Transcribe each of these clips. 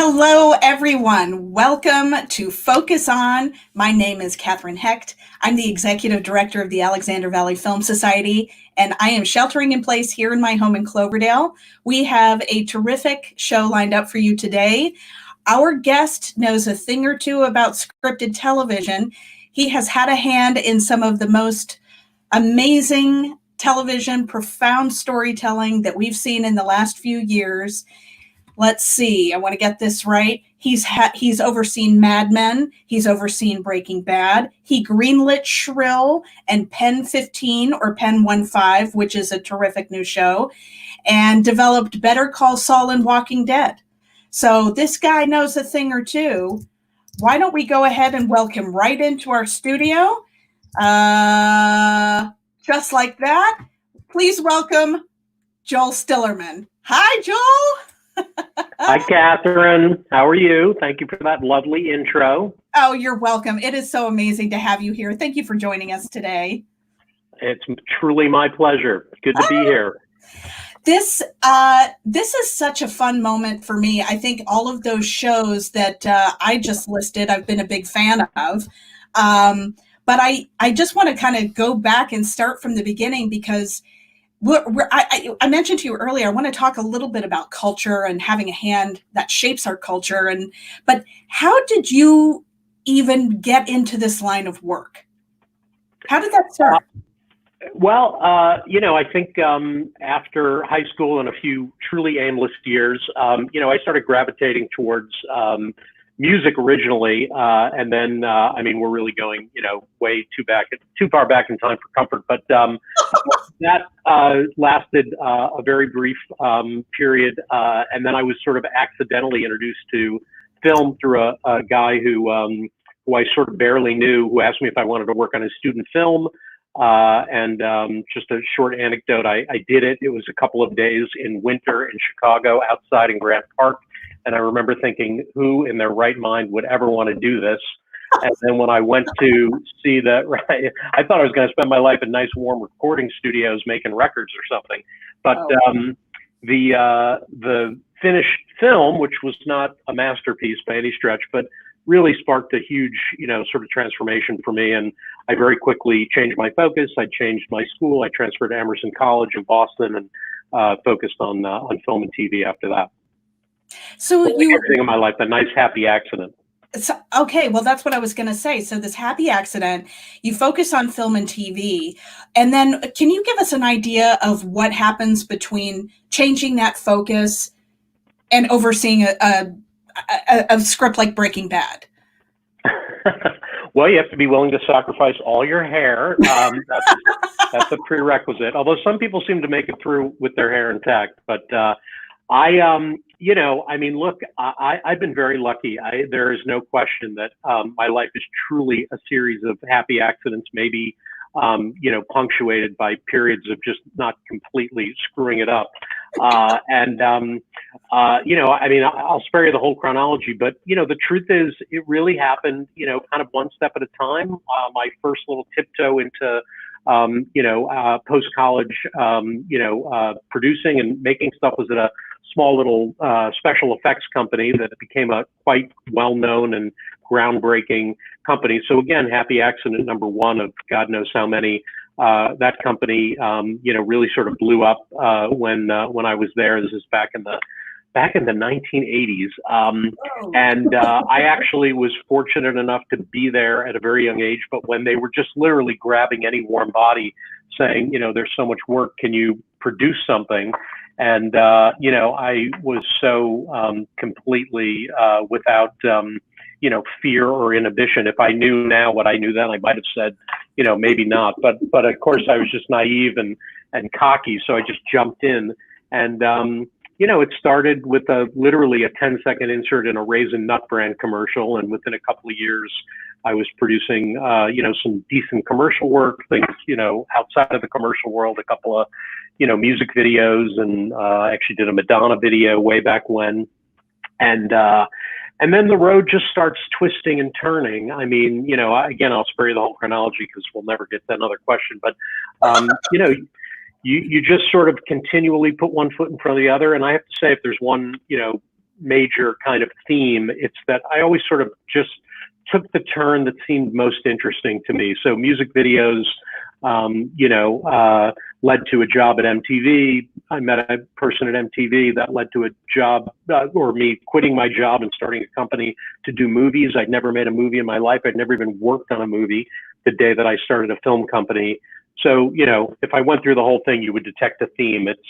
Hello, everyone. Welcome to Focus On. My name is Catherine Hecht. I'm the Executive Director of the Alexander Valley Film Society, and I am sheltering in place here in my home in Cloverdale. We have a terrific show lined up for you today. Our guest knows a thing or two about scripted television. He has had a hand in some of the most amazing television, profound storytelling that we've seen in the last few years. Let's see, I want to get this right. He's overseen Mad Men. He's overseen Breaking Bad. He greenlit Shrill and Pen15 or Pen15, which is a terrific new show, and developed Better Call Saul and Walking Dead. So this guy knows a thing or two. Why don't we go ahead and welcome right into our studio? Just like that. Please welcome Joel Stillerman. Hi, Joel. Hi, Catherine. How are you? Thank you for that lovely intro. Oh, you're welcome. It is so amazing to have you here. Thank you for joining us today. It's truly my pleasure. Good to be here. This is such a fun moment for me. I think all of those shows that I just listed, I've been a big fan of. But I just want to kind of go back and start from the beginning because I mentioned to you earlier, I want to talk a little bit about culture and having a hand that shapes our culture. But how did you even get into this line of work? How did that start? I think after high school and a few truly aimless years, I started gravitating towards music originally, and then we're really going way too far back in time for comfort, but that lasted a very brief period, and then I was sort of accidentally introduced to film through a guy who I sort of barely knew, who asked me if I wanted to work on his student film. Just a short anecdote, I did it. It was a couple of days in winter in Chicago outside in Grant Park. And I remember thinking, who in their right mind would ever want to do this? And then when I went to see I thought I was going to spend my life in nice warm recording studios making records or something. But the finished film, which was not a masterpiece by any stretch, but really sparked a huge, sort of transformation for me. And I very quickly changed my focus. I changed my school. I transferred to Emerson College in Boston and focused on film and TV after that. So everything in my life, a nice happy accident. Okay, well, that's what I was going to say. So this happy accident, you focus on film and TV, and then can you give us an idea of what happens between changing that focus and overseeing a script like Breaking Bad? Well, you have to be willing to sacrifice all your hair. That's a prerequisite. Although some people seem to make it through with their hair intact, but look, I've been very lucky. There is no question that my life is truly a series of happy accidents, maybe, punctuated by periods of just not completely screwing it up. I'll spare you the whole chronology, but, the truth is it really happened, kind of one step at a time. My first little tiptoe into post-college, producing and making stuff was at a small little special effects company that became a quite well-known and groundbreaking company. So again, happy accident number one of God knows how many. That company, really sort of blew up when I was there. This is back in the 1980s. I actually was fortunate enough to be there at a very young age, but when they were just literally grabbing any warm body saying, there's so much work, can you produce something? And, I was so completely without, fear or inhibition. If I knew now what I knew then, I might have said, maybe not. But of course, I was just naive and cocky. So I just jumped in. And, it started with literally a 10-second insert in a Raisin Nut brand commercial. And within a couple of years, I was producing, some decent commercial work, things, outside of the commercial world, a couple of, music videos, and I actually did a Madonna video way back when. And then the road just starts twisting and turning. I mean, again, I'll spare you the whole chronology because we'll never get to another question. But, you just sort of continually put one foot in front of the other. And I have to say, if there's one, major kind of theme. It's that I always sort of just took the turn that seemed most interesting to me. So music videos, led to a job at MTV. I met a person at MTV that led to a job, or me quitting my job and starting a company to do movies. I'd never made a movie in my life. I'd never even worked on a movie the day that I started a film company. So, if I went through the whole thing, you would detect a theme. It's,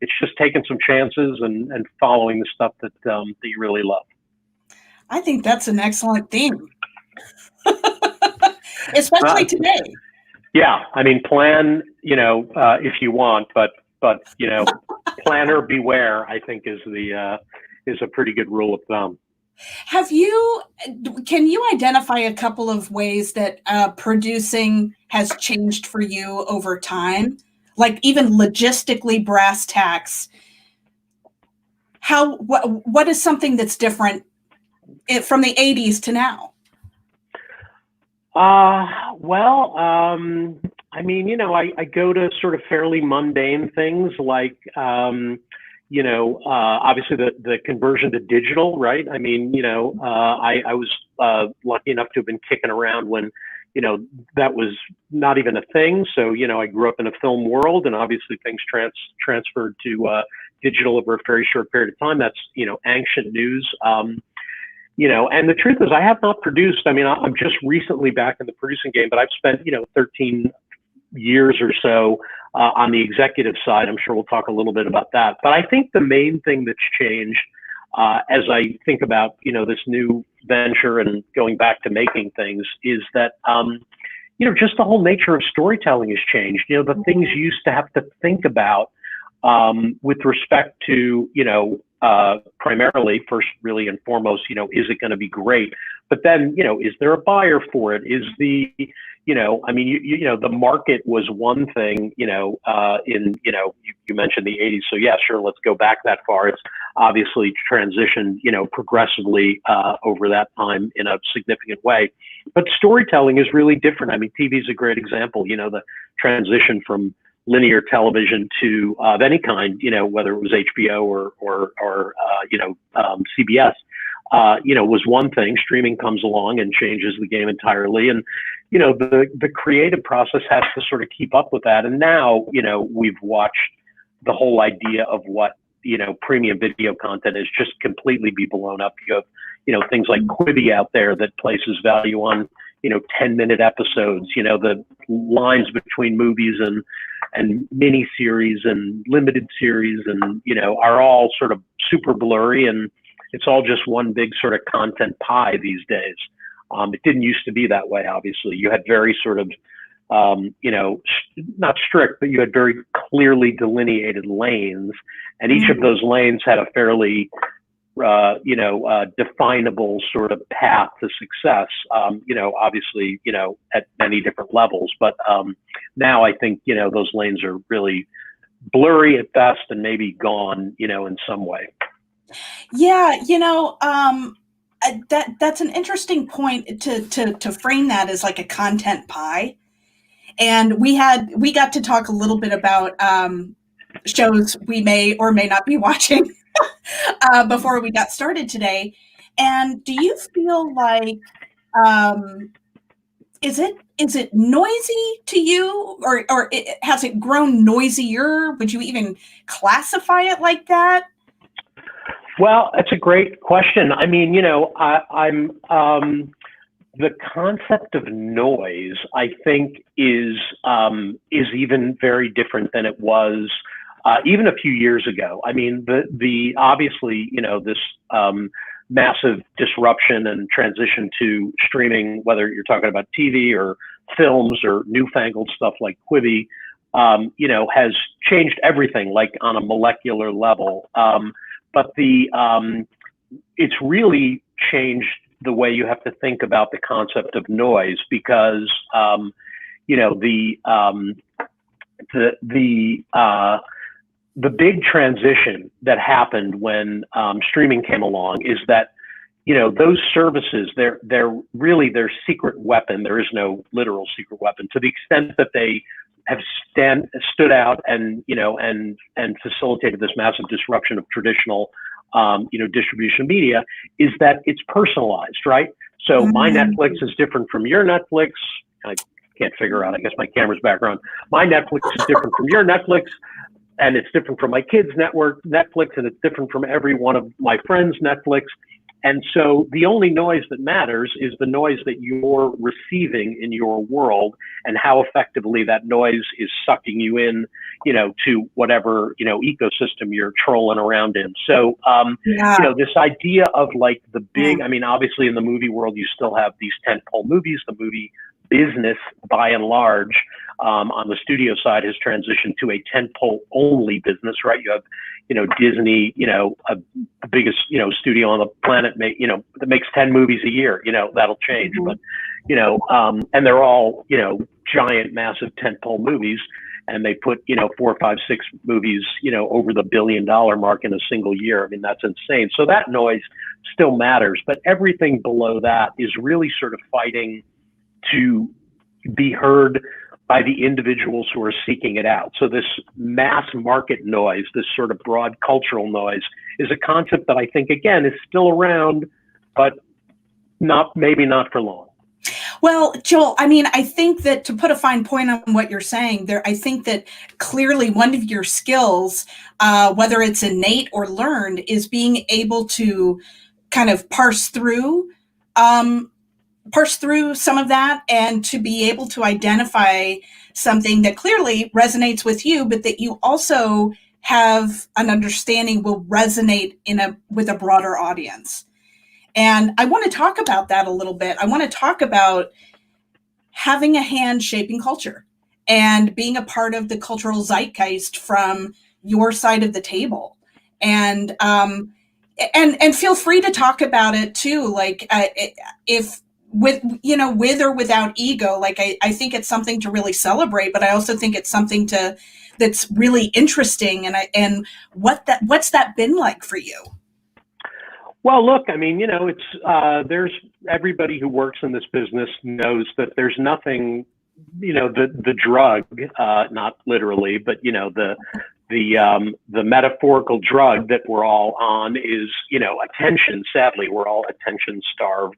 it's just taking some chances and following the stuff that you really love. I think that's an excellent theme, especially today. Yeah, I mean, plan, if you want, but planner beware, I think is a pretty good rule of thumb. Can you identify a couple of ways that producing has changed for you over time? Like even logistically, brass tacks. What is something that's different from the 80s to now? I go to sort of fairly mundane things like, obviously the conversion to digital, right? I mean, I was lucky enough to have been kicking around when, that was not even a thing. So, I grew up in a film world, and obviously things transferred to digital over a very short period of time. That's, ancient news. And the truth is I have not produced. I mean, I'm just recently back in the producing game, but I've spent, 13 years or so on the executive side. I'm sure we'll talk a little bit about that. But I think the main thing that's changed as I think about, this new venture and going back to making things is that, just the whole nature of storytelling has changed. The things you used to have to think about with respect to, primarily first, really and foremost, is it going to be great? But then, is there a buyer for it? Is the, the market was one thing, you mentioned the 80s. So yeah, sure. Let's go back that far. It's obviously transitioned, progressively over that time in a significant way. But storytelling is really different. I mean, TV is a great example, the transition from linear television to of any kind, whether it was HBO or CBS, was one thing. Streaming comes along and changes the game entirely. And, the creative process has to sort of keep up with that. And now, we've watched the whole idea of what, premium video content is just completely be blown up. You have, things like Quibi out there that places value on, 10-minute episodes, the lines between movies and mini series and limited series and, are all sort of super blurry, and it's all just one big sort of content pie these days. It didn't used to be that way, obviously. You had very sort of, not strict, but you had very clearly delineated lanes, and each of those lanes had a fairly, definable sort of path to success, obviously, at many different levels. But now I think, those lanes are really blurry at best and maybe gone, in some way. Yeah, that's an interesting point to frame that as like a content pie. And we got to talk a little bit about shows we may or may not be watching before we got started today. And do you feel like is it noisy to you, or has it grown noisier? Would you even classify it like that? Well, that's a great question. I mean, I'm the concept of noise, I think, is even very different than it was even a few years ago. I mean, the obviously, this massive disruption and transition to streaming, whether you're talking about TV or films or newfangled stuff like Quibi, has changed everything, like on a molecular level. But it's really changed the way you have to think about the concept of noise, because the big transition that happened when streaming came along is that those services, they're really their secret weapon. There is no literal secret weapon, to the extent that they have stood out and and facilitated this massive disruption of traditional distribution media is that it's personalized, right? So my Netflix is different from your Netflix. I can't figure out, I guess my camera's background. My Netflix is different from your Netflix, and it's different from my kids' Netflix, and it's different from every one of my friends' Netflix. And so the only noise that matters is the noise that you're receiving in your world and how effectively that noise is sucking you in, to whatever, ecosystem you're trolling around in. So, this idea of like the big, I mean, obviously in the movie world, you still have these tentpole movies. The movie business, by and large, on the studio side has transitioned to a tentpole only business, right? You have, Disney, the biggest, studio on the planet, that makes 10 movies a year, that'll change. But, and they're all, giant, massive tentpole movies. And they put, 4, 5, 6 movies, over the $1 billion mark in a single year. I mean, that's insane. So that noise still matters, but everything below that is really sort of fighting to be heard by the individuals who are seeking it out. So this mass market noise, this sort of broad cultural noise, is a concept that I think, again, is still around, but maybe not for long. Well, Joel, I mean, I think that to put a fine point on what you're saying there, I think that clearly one of your skills, whether it's innate or learned, is being able to kind of parse through some of that and to be able to identify something that clearly resonates with you, but that you also have an understanding will resonate with a broader audience. And I want to talk about that a little bit. I want to talk about having a hand shaping culture and being a part of the cultural zeitgeist from your side of the table. And feel free to talk about it too. Like if with or without ego, like I think it's something to really celebrate, but I also think it's something that's really interesting. And what's that been like for you? Well, look, I mean, it's there's everybody who works in this business knows that there's nothing, the drug, not literally, but the metaphorical drug that we're all on is, attention. Sadly, we're all attention starved,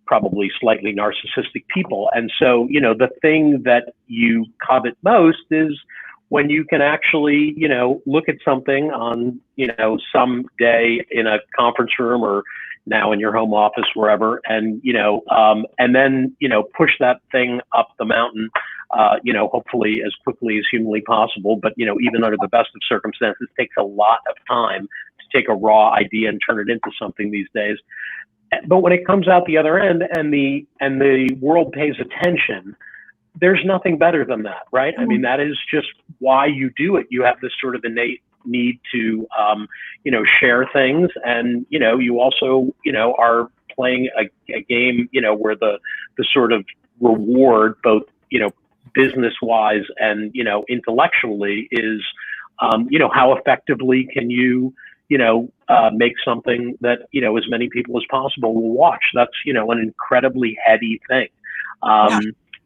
probably slightly narcissistic people. And so, the thing that you covet most is when you can actually, look at something on, some day in a conference room or now in your home office, wherever, and, and then, push that thing up the mountain, hopefully as quickly as humanly possible. But, even under the best of circumstances, it takes a lot of time to take a raw idea and turn it into something these days. But when it comes out the other end and the world pays attention, there's nothing better than that, right? I mean, that is just why you do it. You have this sort of innate need to, share things. And, you also, are playing a game, where the sort of reward, both, business wise and, intellectually is, how effectively can you, make something that, as many people as possible will watch. That's, an incredibly heady thing.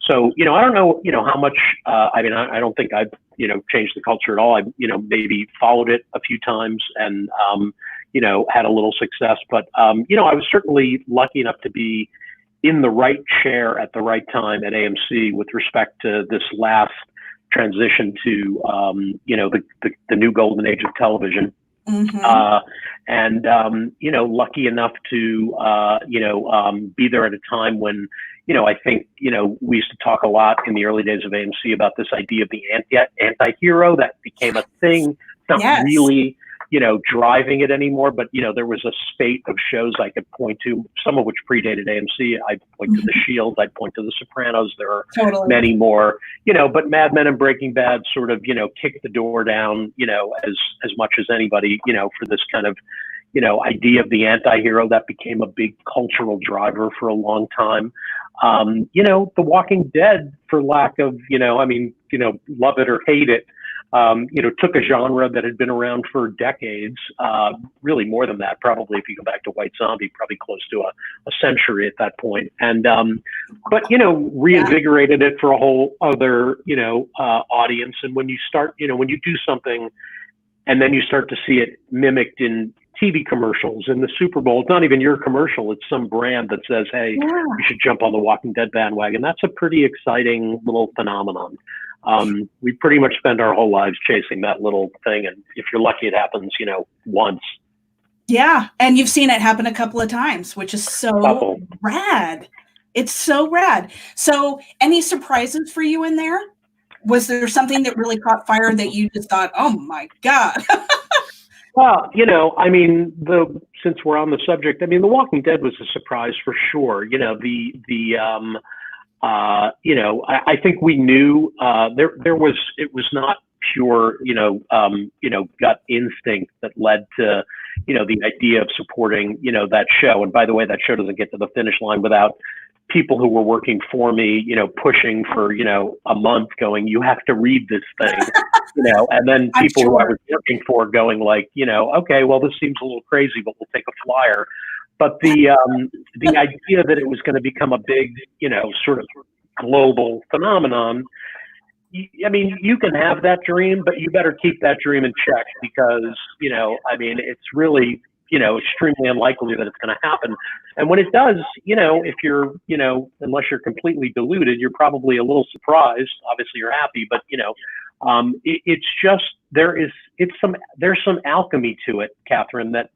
So, I don't know, how much, I don't think I've, changed the culture at all. I, maybe followed it a few times and, had a little success, but, I was certainly lucky enough to be in the right chair at the right time at AMC with respect to this last transition to, the new golden age of television. And, lucky enough to, be there at a time when, I think, we used to talk a lot in the early days of AMC about this idea of the anti-hero that became a thing. It's not really, driving it anymore, but, there was a spate of shows I could point to, some of which predated AMC. I'd point to The Shield, I'd point to The Sopranos. There are many more, but Mad Men and Breaking Bad sort of, kicked the door down, as much as anybody, for this kind of, idea of the anti-hero that became a big cultural driver for a long time. The Walking Dead, for lack of, love it or hate it, took a genre that had been around for decades, really more than that, probably if you go back to White Zombie, probably close to a century at that point. And, but, reinvigorated it for a whole other, audience. And when you start, when you do something and then you start to see it mimicked in TV commercials in the Super Bowl. It's not even your commercial. It's some brand that says, hey, you should jump on the Walking Dead bandwagon. That's a pretty exciting little phenomenon. We pretty much spend our whole lives chasing that little thing. And if you're lucky, it happens, once. Yeah. And you've seen it happen a couple of times, which is so rad. It's so rad. So any surprises for you in there? Was there something that really caught fire that you just thought, oh my God? Well, since we're on the subject, The Walking Dead was a surprise for sure. I think we knew it was not pure, gut instinct that led to, the idea of supporting, that show. And by the way, that show doesn't get to the finish line without people who were working for me, pushing for, a month going, you have to read this thing, and then people who I was working for going like, okay, well, this seems a little crazy, but we'll take a flyer. But the idea that it was going to become a big, sort of global phenomenon, you can have that dream, but you better keep that dream in check because, it's really, extremely unlikely that it's going to happen. And when it does, if you're, unless you're completely deluded, you're probably a little surprised. Obviously you're happy, but it's just, there's some alchemy to it, Catherine, that,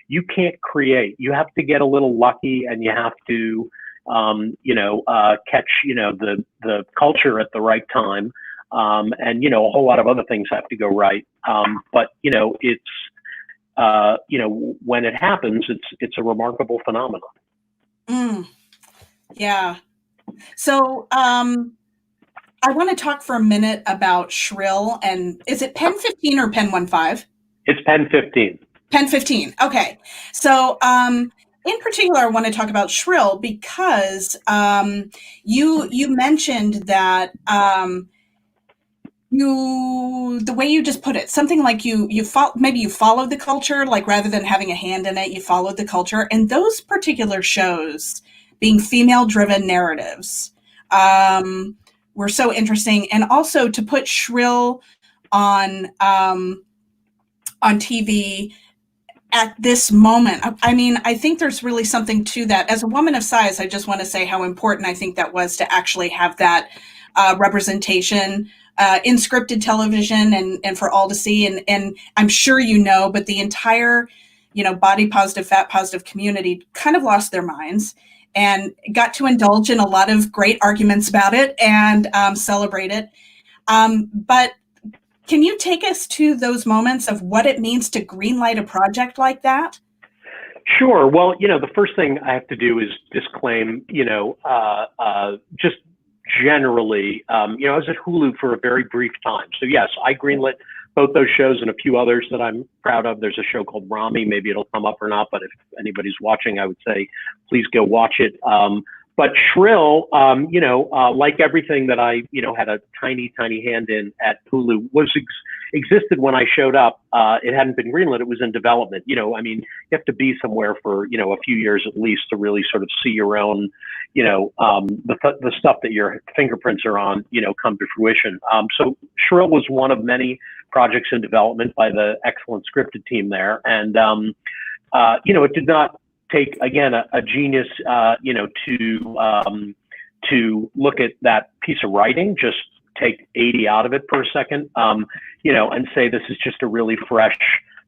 you can't create. You have to get a little lucky and you have to, catch, the culture at the right time. And, a whole lot of other things have to go right. But, it's, when it happens, it's a remarkable phenomenon. Yeah. So, I want to talk for a minute about Shrill, and is it Pen15 or Pen15? It's Pen15. Pen15. Okay. So, in particular, I want to talk about Shrill because you mentioned that the way you just put it, something like maybe you followed the culture, like rather than having a hand in it, you followed the culture. And those particular shows, being female-driven narratives, were so interesting. And also to put Shrill on TV at this moment. I think there's really something to that. As a woman of size, I just want to say how important I think that was to actually have that representation in scripted television and for all to see. And I'm sure but the entire, body positive, fat positive community kind of lost their minds and got to indulge in a lot of great arguments about it and celebrate it. But can you take us to those moments of what it means to greenlight a project like that? Sure. Well, the first thing I have to do is disclaim, just generally, I was at Hulu for a very brief time. So yes, I greenlit both those shows and a few others that I'm proud of. There's a show called Rami. Maybe it'll come up or not, but if anybody's watching, I would say, please go watch it. But Shrill, like everything that I, had a tiny hand in at Hulu, existed when I showed up. It hadn't been greenlit. It was in development. You have to be somewhere for, a few years at least to really sort of see your own, the stuff that your fingerprints are on, come to fruition. So Shrill was one of many projects in development by the excellent scripted team there. And, it did not take, again, a genius, to look at that piece of writing, just take 80 out of it per second, and say this is just a really fresh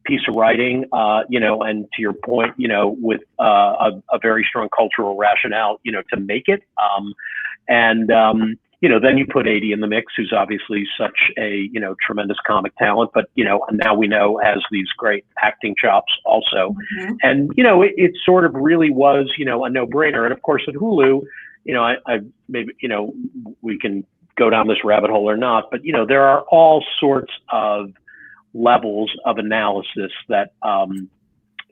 piece of writing, and to your point, with a very strong cultural rationale, to make it. Then you put 80 in the mix, who's obviously such a, tremendous comic talent, but, and now we know has these great acting chops also. Mm-hmm. And, it sort of really was, a no-brainer. And of course at Hulu, I maybe, we can go down this rabbit hole or not, but, there are all sorts of levels of analysis that,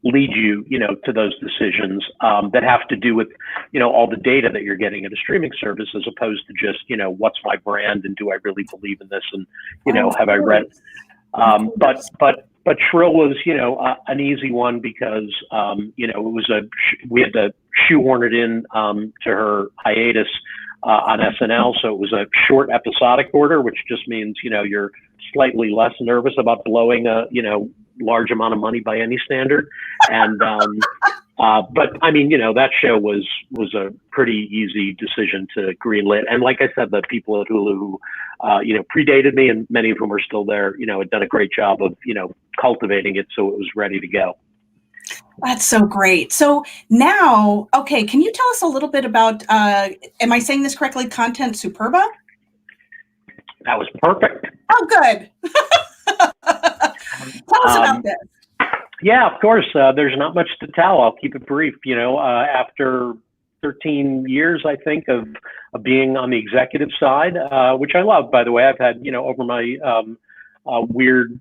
lead you, to those decisions that have to do with, all the data that you're getting at a streaming service, as opposed to just, what's my brand and do I really believe in this and, have I read? But Shrill was, an easy one because, it was we had to shoehorn it in to her hiatus on SNL, so it was a short episodic order, which just means, you're slightly less nervous about blowing a, large amount of money by any standard. And, but I mean, that show was a pretty easy decision to greenlit. And like I said, the people at Hulu who, predated me, and many of whom are still there, had done a great job of, cultivating it so it was ready to go. That's so great. So now, okay, can you tell us a little bit about, am I saying this correctly, Content Superba? That was perfect. Oh, good. Tell us about this. Yeah, of course. There's not much to tell. I'll keep it brief. After 13 years, I think, of being on the executive side, which I love, by the way. I've had, over my weird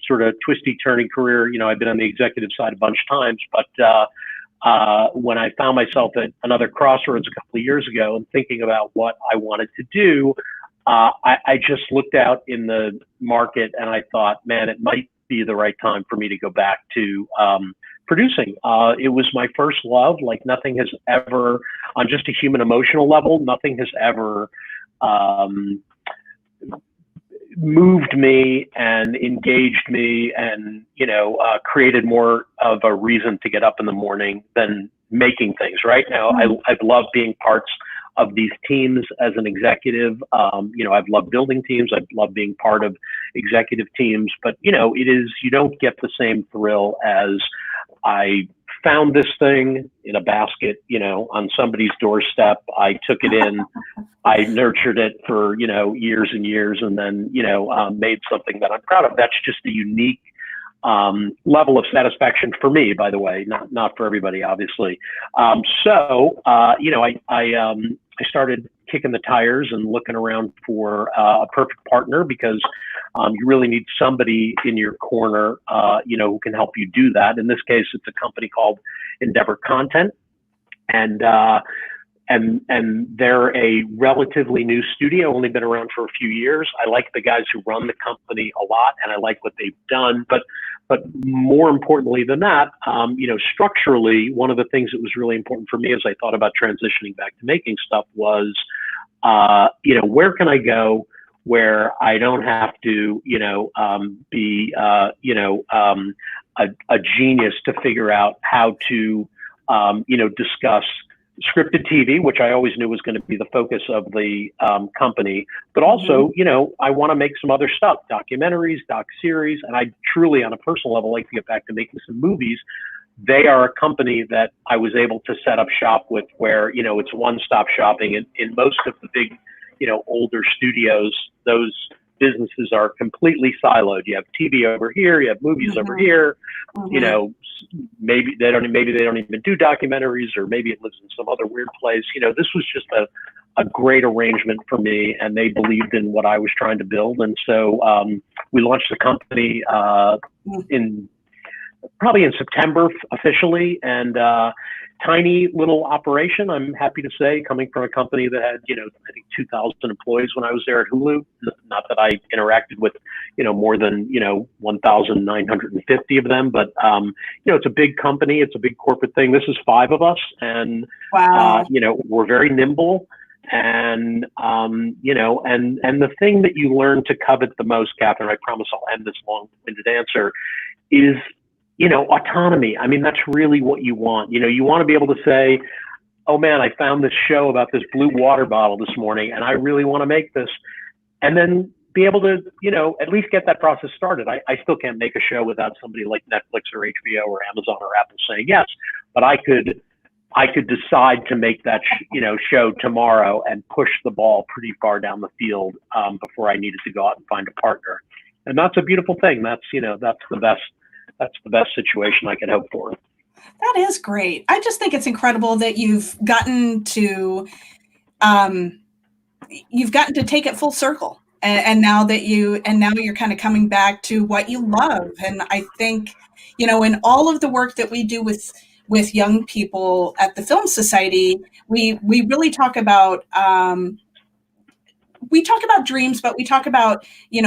sort of twisty turning career, I've been on the executive side a bunch of times. But when I found myself at another crossroads a couple of years ago and thinking about what I wanted to do, I just looked out in the market and I thought, man, it might be the right time for me to go back to producing. It was my first love. Like, nothing has ever, on just a human emotional level, nothing has ever moved me and engaged me and, created more of a reason to get up in the morning than making things. Right now, I've loved being parts of these teams as an executive. I've loved building teams. I've loved being part of executive teams, but you don't get the same thrill as I found this thing in a basket, on somebody's doorstep. I took it in, I nurtured it for, years and years, and then, made something that I'm proud of. That's just a unique level of satisfaction for me, by the way, not for everybody, obviously. I started kicking the tires and looking around for a perfect partner, because you really need somebody in your corner, who can help you do that. In this case, it's a company called Endeavor Content, and they're a relatively new studio, only been around for a few years. I like the guys who run the company a lot, and I like what they've done. But more importantly than that, structurally, one of the things that was really important for me as I thought about transitioning back to making stuff was, where can I go where I don't have to, be, a genius to figure out how to, discuss scripted TV, which I always knew was going to be the focus of the company, but also, I want to make some other stuff, documentaries, doc-series, and I truly, on a personal level, like to get back to making some movies. They are a company that I was able to set up shop with, where, it's one-stop shopping. In most of the big, older studios, those businesses are completely siloed. You have TV over here, you have movies over here. Maybe they don't even do documentaries, or maybe it lives in some other weird place. This was just a great arrangement for me, and they believed in what I was trying to build. And so we launched the company probably in September officially, and tiny little operation, I'm happy to say, coming from a company that had, I think 2,000 employees when I was there at Hulu. Not that I interacted with, more than, 1,950 of them, but, it's a big company. It's a big corporate thing. This is 5 of us, and, wow. We're very nimble. And, and the thing that you learn to covet the most, Catherine, I promise I'll end this long-winded answer, is, autonomy. I mean, that's really what you want. You want to be able to say, oh man, I found this show about this blue water bottle this morning, and I really want to make this. And then be able to, at least get that process started. I still can't make a show without somebody like Netflix or HBO or Amazon or Apple saying yes, but I could decide to make that, show tomorrow and push the ball pretty far down the field before I needed to go out and find a partner. And that's a beautiful thing. That's the best situation I could hope for. That is great. I just think it's incredible that you've gotten to take it full circle, and now you're kind of coming back to what you love. And I think, in all of the work that we do with young people at the Film Society, we really talk about we talk about dreams, but we talk about,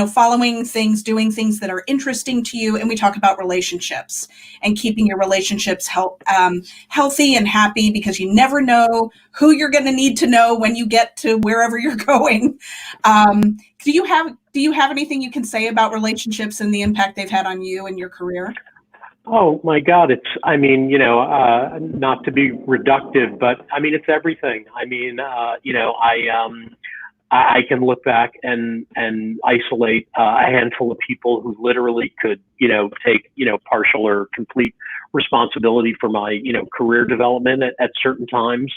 following things, doing things that are interesting to you. And we talk about relationships and keeping your relationships healthy and happy, because you never know who you're going to need to know when you get to wherever you're going. Do you have anything you can say about relationships and the impact they've had on you and your career? Oh my God, not to be reductive, but I mean, it's everything. I mean, I can look back and isolate a handful of people who literally could, take, partial or complete responsibility for my, career development at certain times.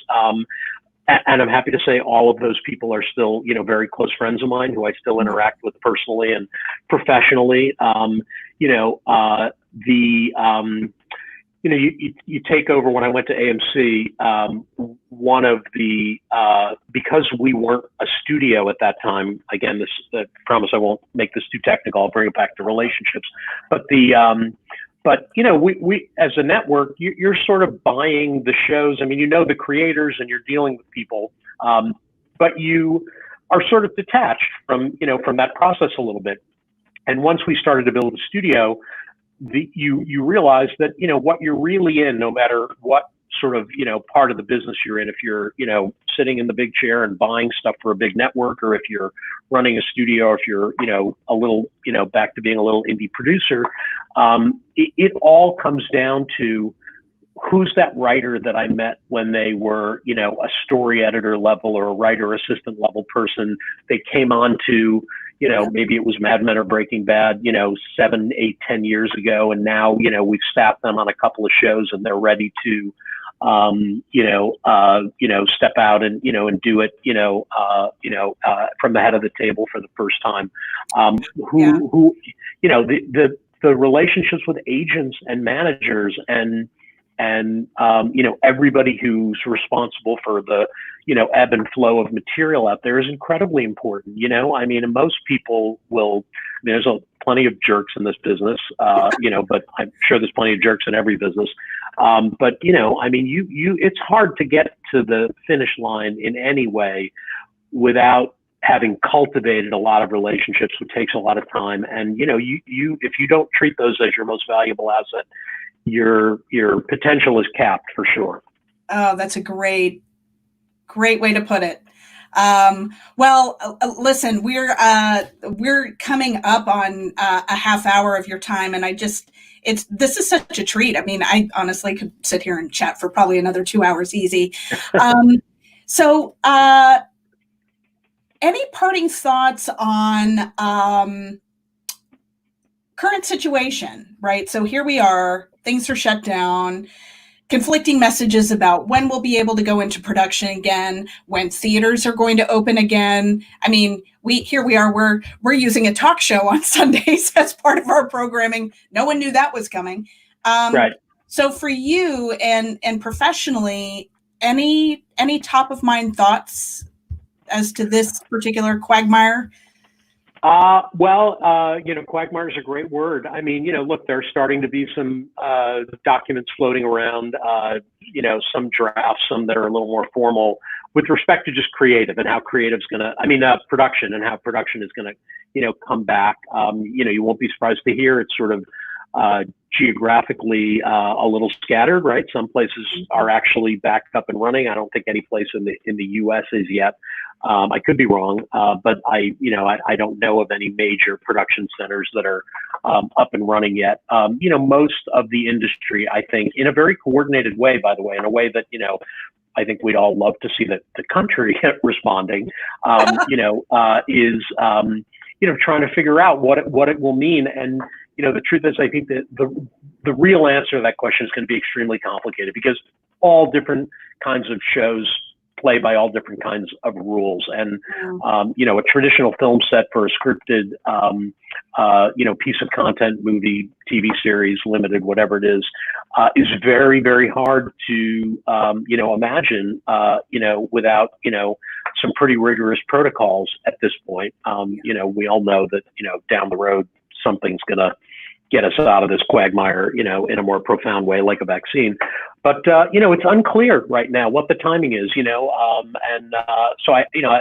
And I'm happy to say all of those people are still, very close friends of mine who I still interact with personally and professionally. You take over when I went to AMC, one of the, because we weren't a studio at that time, again, I promise I won't make this too technical, I'll bring it back to relationships, but we as a network, you're sort of buying the shows. I mean, the creators and you're dealing with people, but you are sort of detached from that process a little bit. And once we started to build a studio, you realize that, what you're really in, no matter what sort of, part of the business you're in, if you're, sitting in the big chair and buying stuff for a big network, or if you're running a studio, or if you're, a little, back to being a little indie producer, it all comes down to who's that writer that I met when they were, a story editor level or a writer assistant level person. They came on to, maybe it was Mad Men or Breaking Bad, 7, 8, 10 years ago. And now, we've staffed them on a couple of shows and they're ready to, step out and, and do it, from the head of the table for the first time. The relationships with agents and managers and everybody who's responsible for the, ebb and flow of material out there is incredibly important. I mean, and most people will, there's plenty of jerks in this business, but I'm sure there's plenty of jerks in every business. But, I mean, it's hard to get to the finish line in any way without having cultivated a lot of relationships, which takes a lot of time. And, if you don't treat those as your most valuable asset, your potential is capped for sure. Oh, that's a great way to put it. Listen, we're coming up on a half hour of your time, and this is such a treat. I mean, I honestly could sit here and chat for probably another 2 hours easy. So any parting thoughts on current situation, right? So here we are, things are shut down, conflicting messages about when we'll be able to go into production again, when theaters are going to open again. I mean, here we are, we're using a talk show on Sundays as part of our programming. No one knew that was coming. Right. So for you and professionally, any top of mind thoughts as to this particular quagmire? Quagmire is a great word. I mean, look, there's starting to be some documents floating around, some drafts, some that are a little more formal with respect to just creative and how creative's production and how production is going to, come back. You won't be surprised to hear it's sort of geographically a little scattered, right? Some places are actually back up and running. I don't think any place in the U.S. is yet. I could be wrong, but I don't know of any major production centers that are up and running yet. Most of the industry, I think, in a very coordinated way, by the way, in a way that, I think we'd all love to see the country responding, is, trying to figure out what it will mean. And, the truth is, I think that the real answer to that question is going to be extremely complicated because all different kinds of shows play by all different kinds of rules. And, a traditional film set for a scripted, piece of content, movie, TV series, limited, whatever it is very, very hard to, imagine, without, some pretty rigorous protocols at this point. We all know that, down the road, something's going to, get us out of this quagmire, in a more profound way, like a vaccine. But it's unclear right now what the timing is, so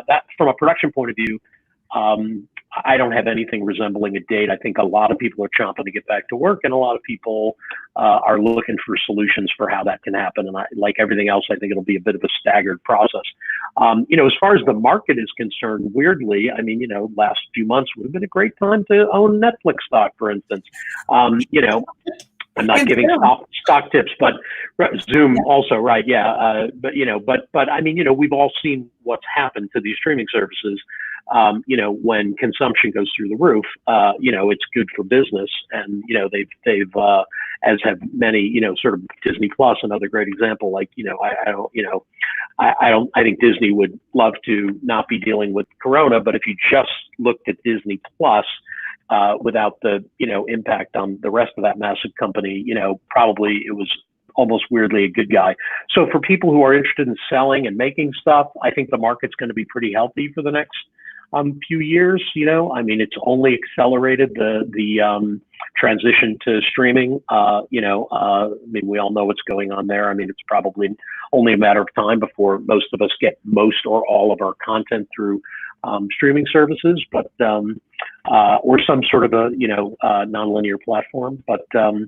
that from a production point of view, I don't have anything resembling a date. I think a lot of people are chomping to get back to work, and a lot of people are looking for solutions for how that can happen. And like everything else, I think it'll be a bit of a staggered process. As far as the market is concerned, weirdly, last few months would have been a great time to own Netflix stock, for instance. I'm not giving stock tips, but Zoom also, right? Yeah, but we've all seen what's happened to these streaming services. When consumption goes through the roof, it's good for business, and they've as have many, sort of Disney Plus, another great example. Like, I think Disney would love to not be dealing with Corona, but if you just looked at Disney Plus, without the, impact on the rest of that massive company, probably it was almost weirdly a good guy. So for people who are interested in selling and making stuff, I think the market's going to be pretty healthy for the next few years. It's only accelerated the transition to streaming. We all know what's going on there. It's probably only a matter of time before most of us get most or all of our content through streaming services, but or some sort of a nonlinear platform. But I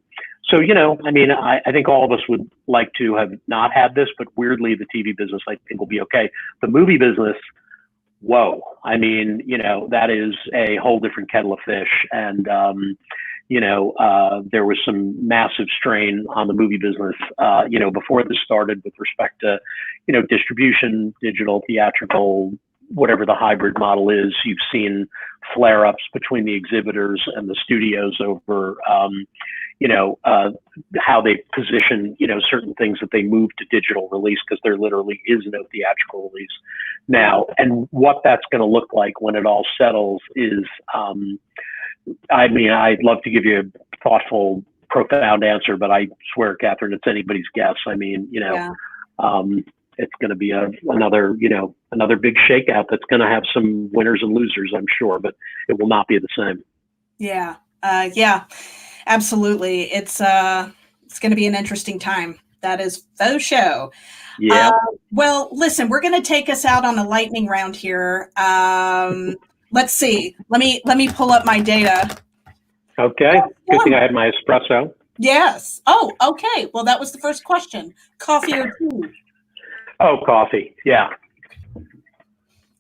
think all of us would like to have not had this, but weirdly, the TV business, I think, will be okay. The movie business, whoa! That is a whole different kettle of fish, and there was some massive strain on the movie business, before this started, with respect to, distribution, digital, theatrical, whatever the hybrid model is. You've seen flare-ups between the exhibitors and the studios over, how they position, certain things that they move to digital release, because there literally is no theatrical release now. And what that's going to look like when it all settles is, I'd love to give you a thoughtful, profound answer, but I swear, Catherine, it's anybody's guess. It's going to be another big shakeout that's going to have some winners and losers, I'm sure, but it will not be the same. Yeah. Yeah, absolutely. It's going to be an interesting time. That is faux show. Yeah. Well, listen, we're going to take us out on a lightning round here. Let's see. Let me pull up my data. Okay. Good thing I had my espresso. Yes. Oh, okay. Well, that was the first question. Coffee or tea? Oh, coffee. Yeah.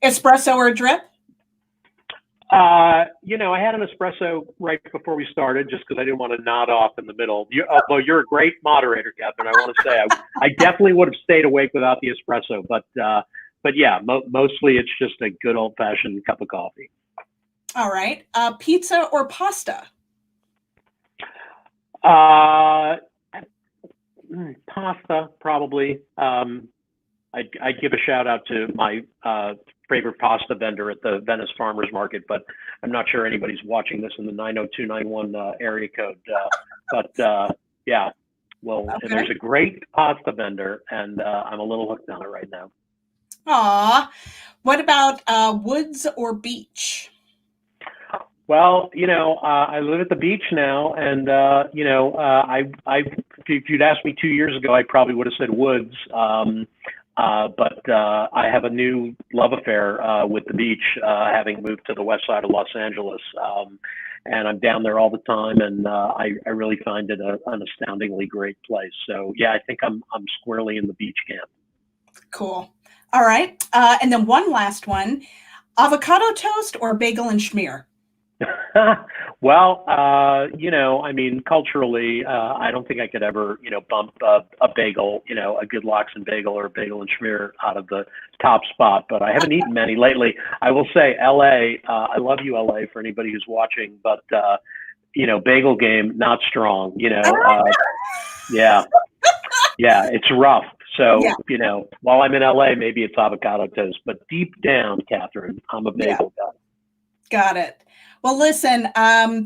Espresso or drip? I had an espresso right before we started, just because I didn't want to nod off in the middle. Although you're a great moderator, Catherine, I want to say I definitely would have stayed awake without the espresso. But yeah, mostly it's just a good old fashioned cup of coffee. All right. Pizza or pasta? Pasta, probably. I'd give a shout out to my favorite pasta vendor at the Venice Farmers Market, but I'm not sure anybody's watching this in the 90291 area code. Yeah, well, okay. And there's a great pasta vendor, and I'm a little hooked on it right now. Aw, what about woods or beach? Well, I live at the beach now, and if you'd asked me 2 years ago, I probably would have said woods. But I have a new love affair with the beach, having moved to the west side of Los Angeles, and I'm down there all the time, and I really find it an astoundingly great place. So yeah, I think I'm squarely in the beach camp. Cool. All right, and then one last one: avocado toast or bagel and schmear? Well, culturally, I don't think I could ever, bump a bagel, a good lox and bagel or a bagel and schmear out of the top spot, but I haven't eaten many lately. I will say LA, I love you, LA, for anybody who's watching, but, bagel game, not strong, yeah, it's rough. So, yeah. While I'm in LA, maybe it's avocado toast, but deep down, Catherine, I'm a bagel guy. Got it. Well, listen,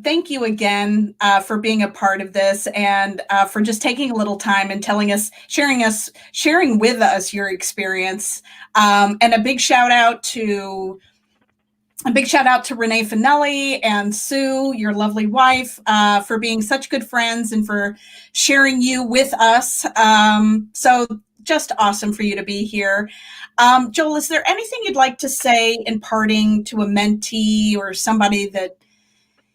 thank you again for being a part of this, and for just taking a little time and sharing with us your experience. And a big shout out to A big shout out to Renee Finelli and Sue, your lovely wife, for being such good friends and for sharing you with us. So just awesome for you to be here. Joel, is there anything you'd like to say in parting to a mentee or somebody that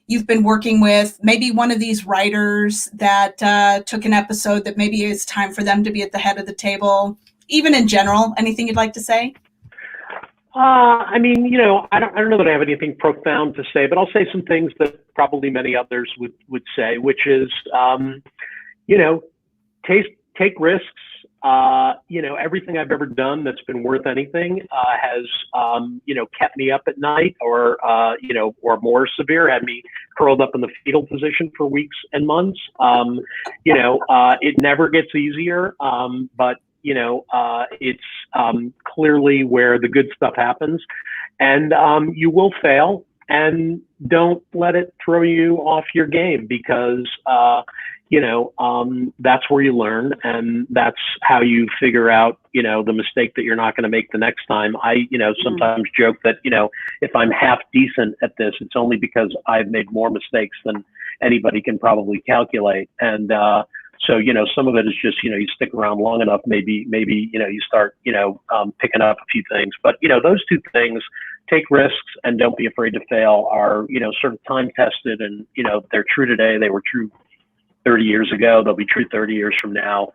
you've been working with, maybe one of these writers that took an episode that maybe it's time for them to be at the head of the table, even in general, anything you'd like to say? I mean, I don't know that I have anything profound to say, but I'll say some things that probably many others would say, which is, take risks. Everything I've ever done that's been worth anything has, kept me up at night, or more severe, had me curled up in the fetal position for weeks and months. It never gets easier, but it's clearly where the good stuff happens, and you will fail, and don't let it throw you off your game, because that's where you learn, and that's how you figure out the mistake that you're not going to make the next time. I sometimes joke that if I'm half decent at this, it's only because I've made more mistakes than anybody can probably calculate. And so, some of it is just, you stick around long enough, maybe, you start, picking up a few things. But, those two things, take risks and don't be afraid to fail, are, sort of time tested, and, they're true today. They were true 30 years ago. They'll be true 30 years from now.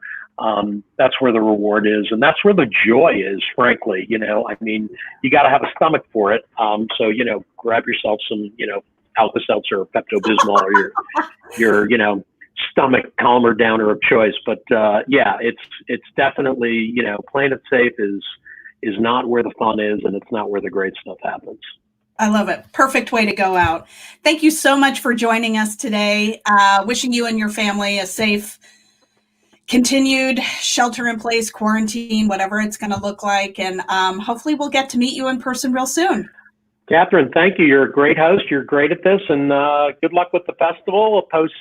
That's where the reward is. And that's where the joy is, frankly. I mean, you got to have a stomach for it. So, grab yourself some, Alka-Seltzer or Pepto-Bismol, or your stomach calmer downer of choice. But yeah, it's definitely, playing it safe is not where the fun is, and it's not where the great stuff happens. I love it. Perfect way to go out. Thank you so much for joining us today. Wishing you and your family a safe, continued shelter in place, quarantine, whatever it's going to look like. And hopefully we'll get to meet you in person real soon. Catherine, thank you. You're a great host. You're great at this, and good luck with the festival post,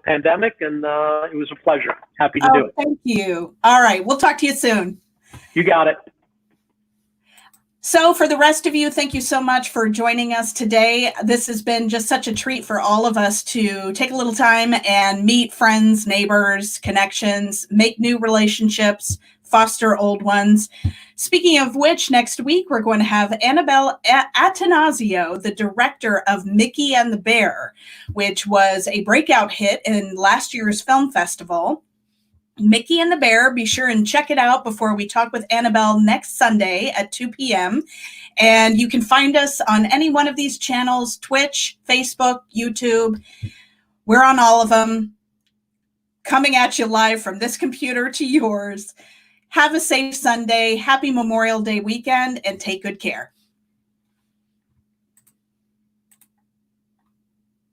pandemic. And it was a pleasure. Happy to do it. Thank you. All right. We'll talk to you soon. You got it. So for the rest of you, thank you so much for joining us today. This has been just such a treat for all of us to take a little time and meet friends, neighbors, connections, make new relationships, foster old ones. Speaking of which, next week we're going to have Annabelle Atanasio, the director of Mickey and the Bear, which was a breakout hit in last year's film festival. Mickey and the Bear, be sure and check it out before we talk with Annabelle next Sunday at 2 p.m. And you can find us on any one of these channels: Twitch, Facebook, YouTube. We're on all of them, coming at you live from this computer to yours. Have a safe Sunday, happy Memorial Day weekend, and take good care.